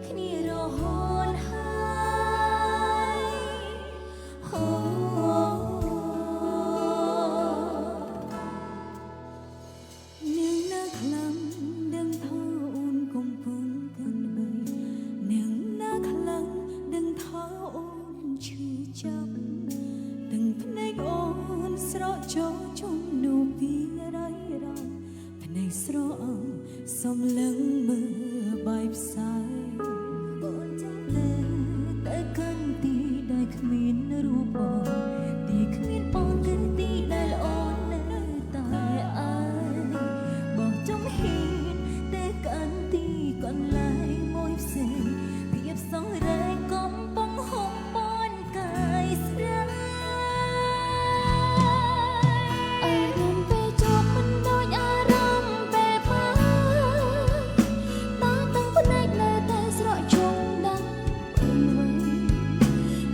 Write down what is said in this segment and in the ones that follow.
គ្នារហូតហើយអូនាងណាខ្លាំងដឹងថាអូនកំពុងកាន់បីនាងណាខ្លាំងដឹងថាអូនឈឺចាប់ដឹងភ្នែកអូនស្រកចូលជុំនោះពីរៃរ៉ាភ្នែកស្រអងសំឡឹងមើលបាយផ្សាយអូនចាំតែកាន់ទីដែលគ្មានរូបបងទីគ្មានបងគឺទីដែលអូននៅតែអាយបោះចំហ៊ានតែកាន់ទីកន្លែងមួយផ្សេងភាពសង្រេងកំពុងហុំបនកាយស្រាយអារម្មណ៍ពេលជាប់មិនដូចអារម្មណ៍ពេលមកតាទាំងភ្នែកនៅតែស្រកជុំដឹង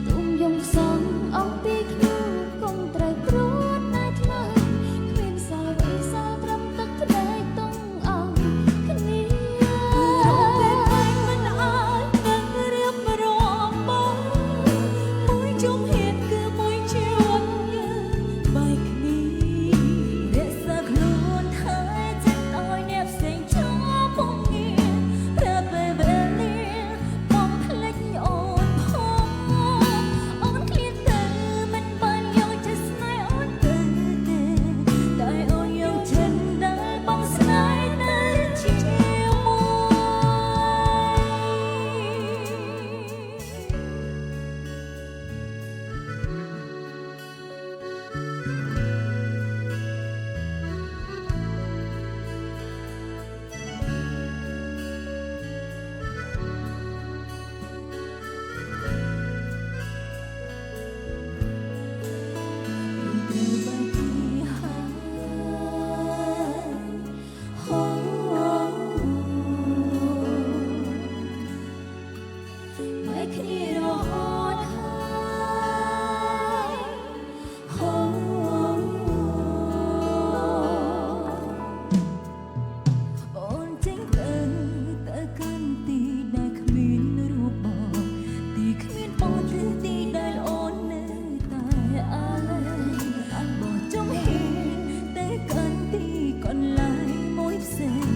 ទុំយំសងអំពីខ្ញុំគង់ត្រូវព្រួតណាស់ថ្លៃគ្មានសល់វិសាលត្រឹមទឹកភ្នែកតុងអងគ្នារំពេចមិនអាចនឹងរៀបរាប់បងមួយជុំហេតុគឺមួយជីវិតយើងបែកគ្នារក្សាខ្លួនហើយចិត្តឲ្យអ្នកផ្សេងឈប់ពុំងារប្រើពេលវេលាបំភ្លេចអូនផងអូនឃ្លានទៅមិនបានយកចិត្តស្នេហ៍អូនទៅទេតែអូនយកចិត្តដែលបងស្នេហ៍នៅបែកគ្នារហូតហើយអូនចេញទៅកាន់ទីដែលគ្មានរូបបងទីគ្មានបងគឺទីដែលអូននៅតែអាឡ័យបោះចំហ៊ានទៅកាន់ទីកន្លែងមួយផ្សេង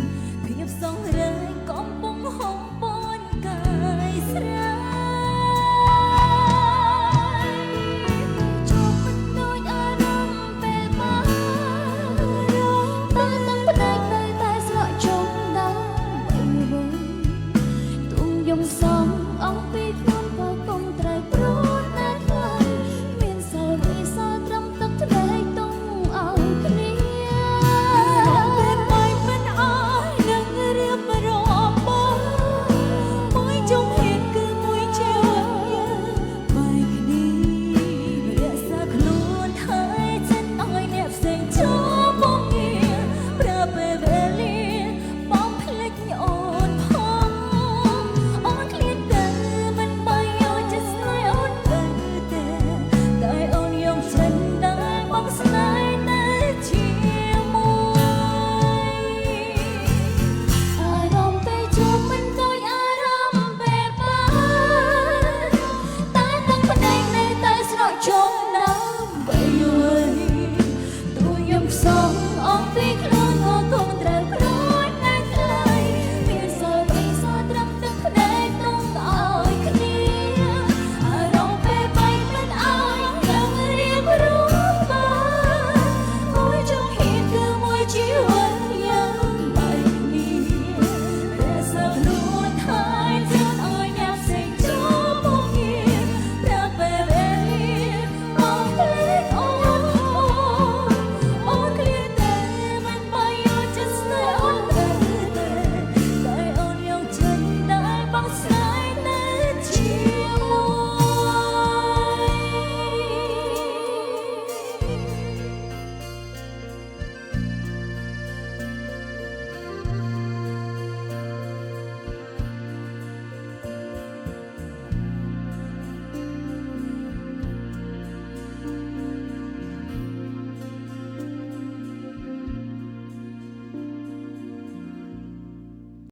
ភាពសង្រេងកំពុងហុំបនកាយស្រាយយំសងអំពីខ្លួន